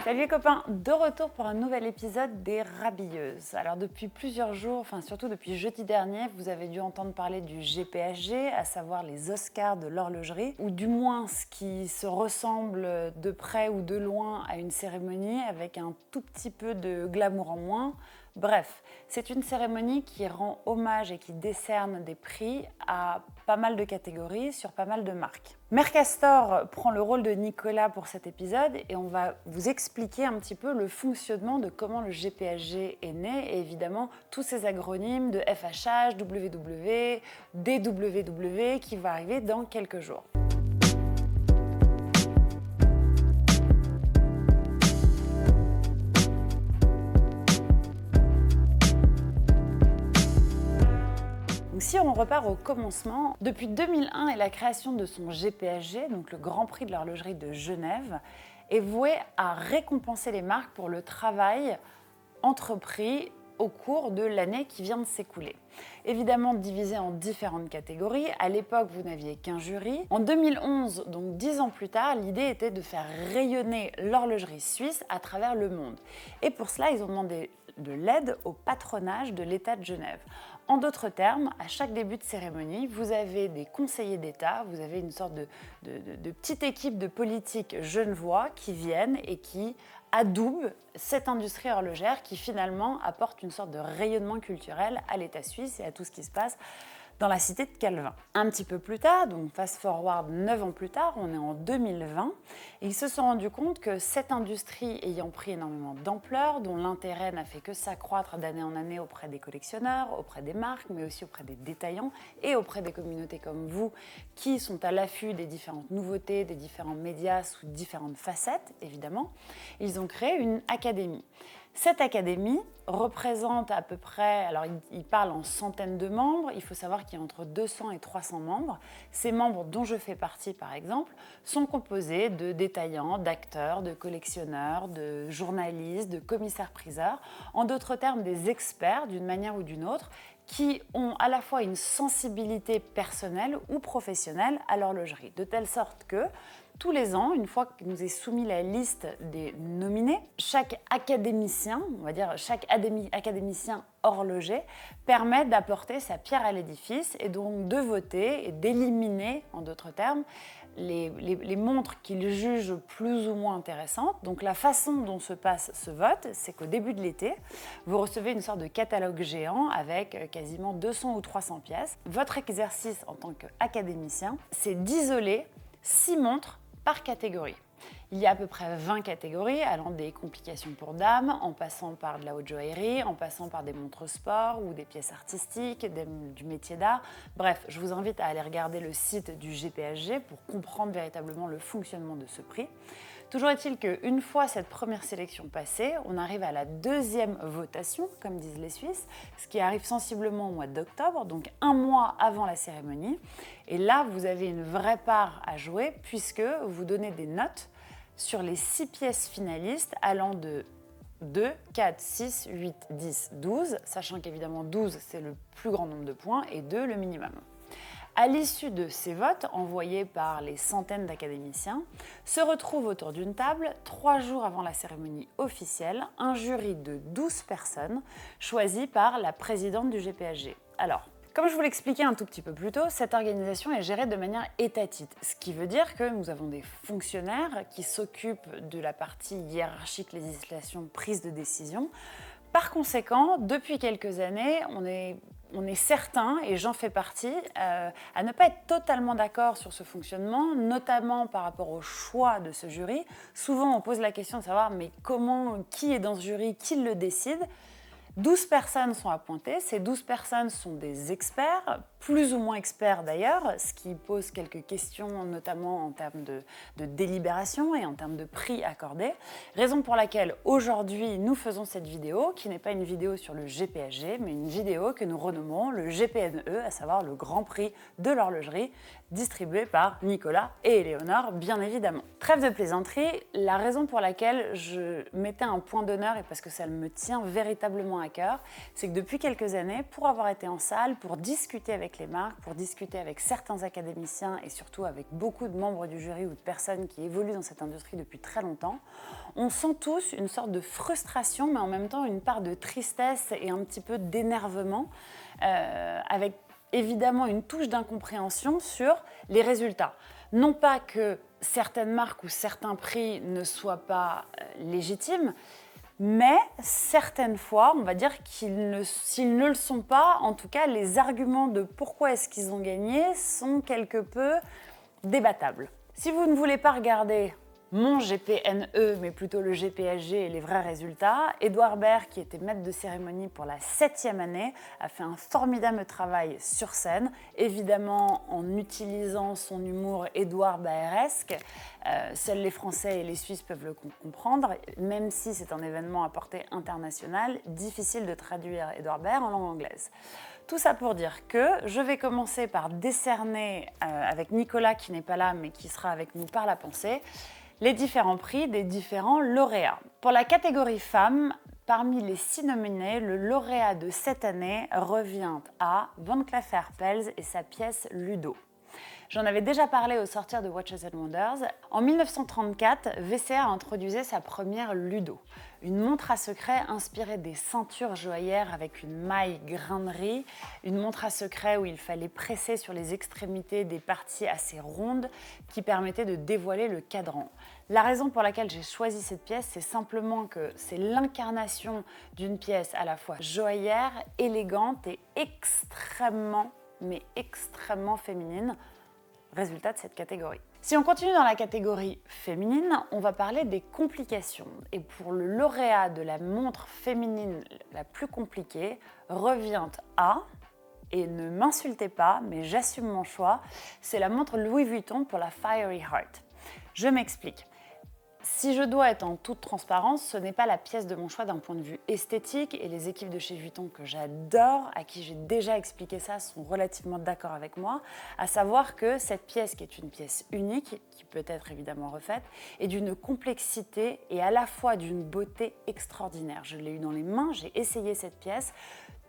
Salut les copains, de retour pour un nouvel épisode des Rabilleuses. Alors depuis plusieurs jours, enfin surtout depuis jeudi dernier, vous avez dû entendre parler du GPHG, à savoir les Oscars de l'horlogerie, ou du moins ce qui se ressemble de près ou de loin à une cérémonie avec un tout petit peu de glamour en moins. Bref, c'est une cérémonie qui rend hommage et qui décerne des prix à pas mal de catégories sur pas mal de marques. Mercastor prend le rôle de Nicolas pour cet épisode et on va vous expliquer un petit peu le fonctionnement de comment le GPHG est né et évidemment tous ces acronymes de FHH, WW, DWW qui va arriver dans quelques jours. Donc si on repart au commencement, depuis 2001 et la création de son GPHG, donc le Grand Prix de l'horlogerie de Genève, est voué à récompenser les marques pour le travail entrepris au cours de l'année qui vient de s'écouler. Évidemment divisé en différentes catégories, à l'époque vous n'aviez qu'un jury. En 2011, donc 10 ans plus tard, l'idée était de faire rayonner l'horlogerie suisse à travers le monde. Et pour cela, ils ont demandé de l'aide au patronage de l'État de Genève. En d'autres termes, à chaque début de cérémonie, vous avez des conseillers d'État, vous avez une sorte de petite équipe de politiques genevois qui viennent et qui adoubent cette industrie horlogère qui finalement apporte une sorte de rayonnement culturel à l'État suisse et à tout ce qui se passe dans la cité de Calvin. Un petit peu plus tard, donc fast forward 9 ans plus tard, on est en 2020, et ils se sont rendus compte que cette industrie ayant pris énormément d'ampleur, dont l'intérêt n'a fait que s'accroître d'année en année auprès des collectionneurs, auprès des marques, mais aussi auprès des détaillants et auprès des communautés comme vous qui sont à l'affût des différentes nouveautés, des différents médias sous différentes facettes, évidemment, ils ont créé une académie. Cette académie représente à peu près, alors il parle en centaines de membres, il faut savoir qu'il y a entre 200 et 300 membres. Ces membres, dont je fais partie par exemple, sont composés de détaillants, d'acteurs, de collectionneurs, de journalistes, de commissaires-priseurs, en d'autres termes des experts d'une manière ou d'une autre, qui ont à la fois une sensibilité personnelle ou professionnelle à l'horlogerie, de telle sorte que tous les ans, une fois que nous est soumis la liste des nominés, chaque académicien, on va dire chaque académicien horloger, permet d'apporter sa pierre à l'édifice et donc de voter et d'éliminer, en d'autres termes, les montres qu'il juge plus ou moins intéressantes. Donc la façon dont se passe ce vote, c'est qu'au début de l'été, vous recevez une sorte de catalogue géant avec quasiment 200 ou 300 pièces. Votre exercice en tant qu'académicien, c'est d'isoler 6 montres par catégorie. Il y a à peu près 20 catégories, allant des complications pour dames, en passant par de la haute joaillerie, en passant par des montres sport ou des pièces artistiques, du métier d'art. Bref, je vous invite à aller regarder le site du GPHG pour comprendre véritablement le fonctionnement de ce prix. Toujours est-il qu'une fois cette première sélection passée, on arrive à la deuxième votation, comme disent les Suisses, ce qui arrive sensiblement au mois d'octobre, donc un mois avant la cérémonie. Et là, vous avez une vraie part à jouer puisque vous donnez des notes sur les 6 pièces finalistes allant de 2, 4, 6, 8, 10, 12, sachant qu'évidemment 12 c'est le plus grand nombre de points et 2 le minimum. À l'issue de ces votes, envoyés par les centaines d'académiciens, se retrouve autour d'une table, 3 jours avant la cérémonie officielle, un jury de 12 personnes choisi par la présidente du GPHG. Alors, comme je vous l'expliquais un tout petit peu plus tôt, cette organisation est gérée de manière étatique, ce qui veut dire que nous avons des fonctionnaires qui s'occupent de la partie hiérarchique, législation, prise de décision. Par conséquent, depuis quelques années, on est certain, et j'en fais partie, à ne pas être totalement d'accord sur ce fonctionnement, notamment par rapport au choix de ce jury. Souvent, on pose la question de savoir mais comment, qui est dans ce jury, qui le décide ? 12 personnes sont appointées, ces 12 personnes sont des experts, plus ou moins experts d'ailleurs, ce qui pose quelques questions notamment en termes de délibération et en termes de prix accordés. Raison pour laquelle aujourd'hui nous faisons cette vidéo, qui n'est pas une vidéo sur le GPHG, mais une vidéo que nous renommons le GPNE, à savoir le Grand Prix de l'horlogerie, distribué par Nicolas et Éléonore, bien évidemment. Trêve de plaisanterie, la raison pour laquelle je mettais un point d'honneur, et parce que ça me tient véritablement à cœur, c'est que depuis quelques années, pour avoir été en salle, pour discuter avec avec les marques, pour discuter avec certains académiciens et surtout avec beaucoup de membres du jury ou de personnes qui évoluent dans cette industrie depuis très longtemps, on sent tous une sorte de frustration, mais en même temps une part de tristesse et un petit peu d'énervement, avec évidemment une touche d'incompréhension sur les résultats. Non pas que certaines marques ou certains prix ne soient pas légitimes, mais certaines fois, on va dire s'ils ne le sont pas, en tout cas, les arguments de pourquoi est-ce qu'ils ont gagné sont quelque peu débattables. Si vous ne voulez pas regarder mon GPNE, mais plutôt le GPHG et les vrais résultats, Edouard Baird, qui était maître de cérémonie pour la 7e année, a fait un formidable travail sur scène, évidemment en utilisant son humour Édouard Baeresque. Seuls les Français et les Suisses peuvent le comprendre, même si c'est un événement à portée internationale, difficile de traduire Edouard Baird en langue anglaise. Tout ça pour dire que je vais commencer par décerner, avec Nicolas qui n'est pas là mais qui sera avec nous par la pensée, les différents prix des différents lauréats. Pour la catégorie femmes, parmi les 6 nominés, le lauréat de cette année revient à Van Cleef & Arpels et sa pièce Ludo. J'en avais déjà parlé au sortir de Watches and Wonders. En 1934, VCA introduisait sa première Ludo, une montre à secret inspirée des ceintures joaillères avec une maille grainerie, une montre à secret où il fallait presser sur les extrémités des parties assez rondes qui permettaient de dévoiler le cadran. La raison pour laquelle j'ai choisi cette pièce, c'est simplement que c'est l'incarnation d'une pièce à la fois joaillère, élégante et extrêmement féminine. Résultat de cette catégorie. Si on continue dans la catégorie féminine, on va parler des complications. Et pour le lauréat de la montre féminine la plus compliquée, revient à, et ne m'insultez pas, mais j'assume mon choix, c'est la montre Louis Vuitton pour la Fiery Heart. Je m'explique. Si je dois être en toute transparence, ce n'est pas la pièce de mon choix d'un point de vue esthétique et les équipes de chez Vuitton que j'adore, à qui j'ai déjà expliqué ça, sont relativement d'accord avec moi, à savoir que cette pièce, qui est une pièce unique, qui peut être évidemment refaite, est d'une complexité et à la fois d'une beauté extraordinaire. Je l'ai eu dans les mains, j'ai essayé cette pièce.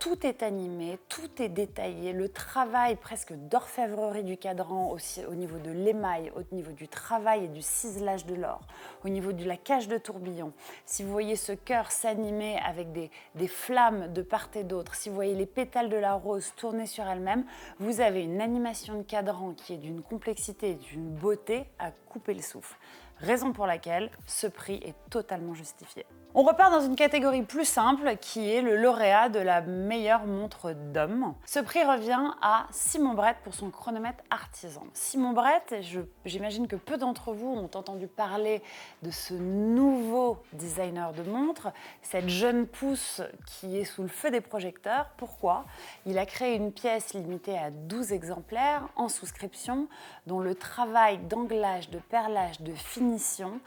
Tout est animé, tout est détaillé, le travail presque d'orfèvrerie du cadran aussi, au niveau de l'émail, au niveau du travail et du ciselage de l'or, au niveau de la cage de tourbillon. Si vous voyez ce cœur s'animer avec des flammes de part et d'autre, si vous voyez les pétales de la rose tourner sur elles-mêmes, vous avez une animation de cadran qui est d'une complexité et d'une beauté à couper le souffle. Raison pour laquelle ce prix est totalement justifié. On repart dans une catégorie plus simple qui est le lauréat de la meilleure montre d'homme. Ce prix revient à Simon Brett pour son chronomètre artisan. Simon Brett, j'imagine que peu d'entre vous ont entendu parler de ce nouveau designer de montre, cette jeune pousse qui est sous le feu des projecteurs. Pourquoi ? Il a créé une pièce limitée à 12 exemplaires en souscription dont le travail d'anglage, de perlage, de finition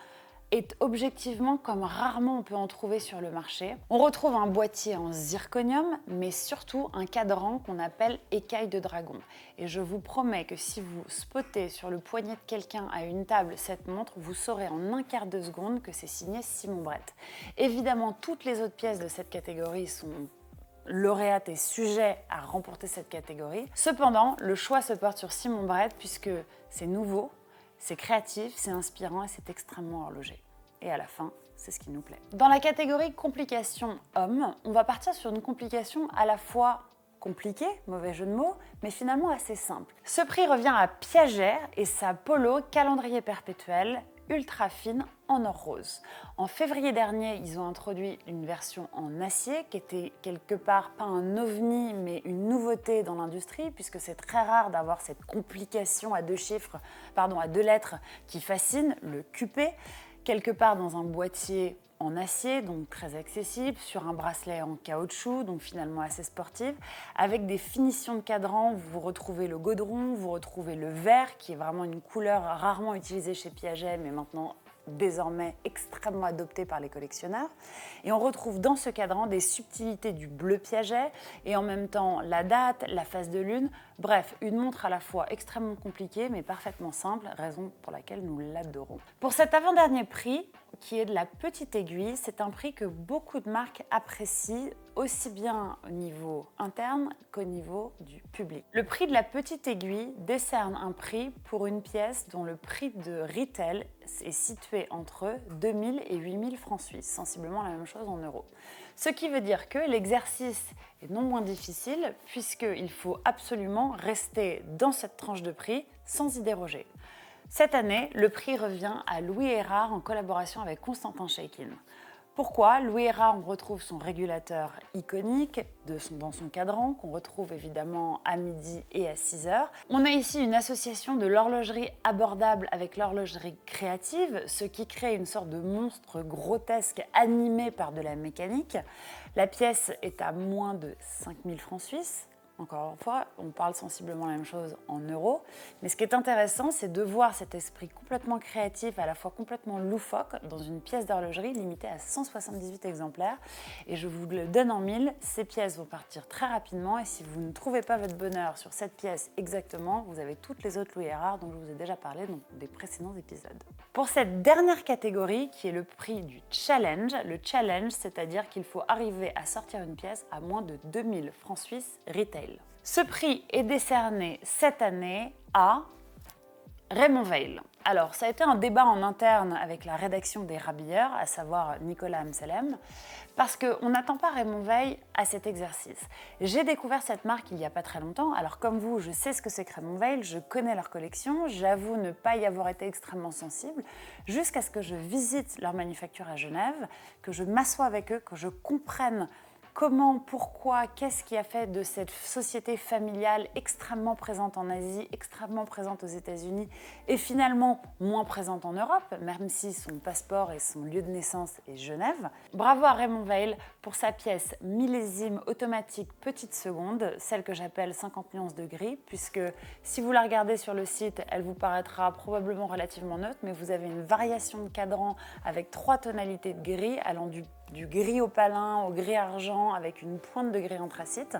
est objectivement comme rarement on peut en trouver sur le marché. On retrouve un boîtier en zirconium, mais surtout un cadran qu'on appelle écaille de dragon. Et je vous promets que si vous spottez sur le poignet de quelqu'un à une table cette montre, vous saurez en un quart de seconde que c'est signé Simon Brett. Évidemment, toutes les autres pièces de cette catégorie sont lauréates et sujets à remporter cette catégorie. Cependant, le choix se porte sur Simon Brett puisque c'est nouveau, c'est créatif, c'est inspirant et c'est extrêmement horloger. Et à la fin, c'est ce qui nous plaît. Dans la catégorie complications hommes, on va partir sur une complication à la fois compliquée, mauvais jeu de mots, mais finalement assez simple. Ce prix revient à Piaget et sa Polo calendrier perpétuel ultra fine en or rose. En février dernier, ils ont introduit une version en acier qui était quelque part pas un ovni mais une nouveauté dans l'industrie puisque c'est très rare d'avoir cette complication à deux lettres qui fascine, le QP, quelque part dans un boîtier en acier, donc très accessible, sur un bracelet en caoutchouc, donc finalement assez sportif, avec des finitions de cadran, vous retrouvez le gaudron, vous retrouvez le vert, qui est vraiment une couleur rarement utilisée chez Piaget, mais maintenant désormais extrêmement adoptée par les collectionneurs. Et on retrouve dans ce cadran des subtilités du bleu Piaget, et en même temps la date, la phase de lune, bref, une montre à la fois extrêmement compliquée, mais parfaitement simple, raison pour laquelle nous l'adorons. Pour cet avant-dernier prix, qui est de la petite aiguille. C'est un prix que beaucoup de marques apprécient, aussi bien au niveau interne qu'au niveau du public. Le prix de la petite aiguille décerne un prix pour une pièce dont le prix de retail est situé entre 2000 et 8000 francs suisses, sensiblement la même chose en euros. Ce qui veut dire que l'exercice est non moins difficile puisqu'il faut absolument rester dans cette tranche de prix sans y déroger. Cette année, le prix revient à Louis Erard en collaboration avec Constantin Chaikin. Pourquoi? Louis Erard, on retrouve son régulateur iconique dans son cadran, qu'on retrouve évidemment à midi et à 6 heures. On a ici une association de l'horlogerie abordable avec l'horlogerie créative, ce qui crée une sorte de monstre grotesque animé par de la mécanique. La pièce est à moins de 5000 francs suisses. Encore une fois, on parle sensiblement la même chose en euros. Mais ce qui est intéressant, c'est de voir cet esprit complètement créatif, à la fois complètement loufoque, dans une pièce d'horlogerie limitée à 178 exemplaires. Et je vous le donne en mille, ces pièces vont partir très rapidement. Et si vous ne trouvez pas votre bonheur sur cette pièce exactement, vous avez toutes les autres Louis Erard dont je vous ai déjà parlé dans des précédents épisodes. Pour cette dernière catégorie, qui est le prix du challenge, le challenge, c'est-à-dire qu'il faut arriver à sortir une pièce à moins de 2000 francs suisses retail. Ce prix est décerné cette année à Raymond Weil. Alors, ça a été un débat en interne avec la rédaction des Rabilleurs, à savoir Nicolas Amsalem, parce qu'on n'attend pas Raymond Weil à cet exercice. J'ai découvert cette marque il n'y a pas très longtemps, alors comme vous, je sais ce que c'est que Raymond Weil, je connais leur collection, j'avoue ne pas y avoir été extrêmement sensible, jusqu'à ce que je visite leur manufacture à Genève, que je m'assoie avec eux, que je comprenne comment, pourquoi, qu'est-ce qui a fait de cette société familiale extrêmement présente en Asie, extrêmement présente aux États-Unis et finalement moins présente en Europe, même si son passeport et son lieu de naissance est Genève. Bravo à Raymond Weil pour sa pièce millésime automatique petite seconde, celle que j'appelle 50 nuances de gris, puisque si vous la regardez sur le site, elle vous paraîtra probablement relativement neutre, mais vous avez une variation de cadran avec 3 tonalités de gris allant du gris opalin au gris argent avec une pointe de gris anthracite.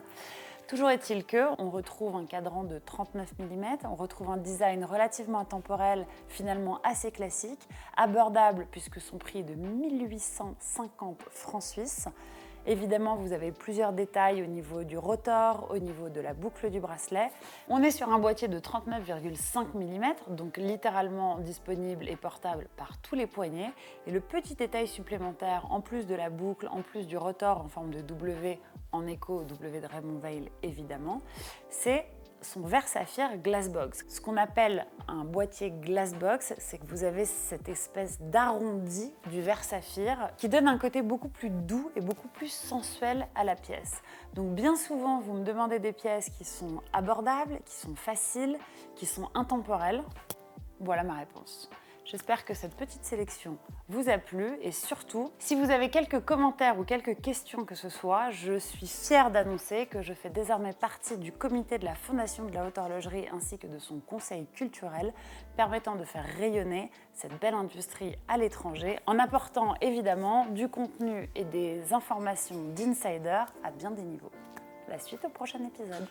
Toujours est-il qu'on retrouve un cadran de 39 mm, on retrouve un design relativement intemporel, finalement assez classique, abordable puisque son prix est de 1850 francs suisses. Évidemment, vous avez plusieurs détails au niveau du rotor, au niveau de la boucle du bracelet. On est sur un boîtier de 39,5 mm, donc littéralement disponible et portable par tous les poignets. Et le petit détail supplémentaire, en plus de la boucle, en plus du rotor en forme de W, en écho au W de Raymond Weil évidemment, c'est son verre saphir Glassbox. Ce qu'on appelle un boîtier Glassbox, c'est que vous avez cette espèce d'arrondi du verre saphir qui donne un côté beaucoup plus doux et beaucoup plus sensuel à la pièce. Donc bien souvent, vous me demandez des pièces qui sont abordables, qui sont faciles, qui sont intemporelles. Voilà ma réponse. J'espère que cette petite sélection vous a plu et surtout, si vous avez quelques commentaires ou quelques questions que ce soit, je suis fière d'annoncer que je fais désormais partie du comité de la Fondation de la Haute Horlogerie ainsi que de son conseil culturel permettant de faire rayonner cette belle industrie à l'étranger en apportant évidemment du contenu et des informations d'insider à bien des niveaux. La suite au prochain épisode.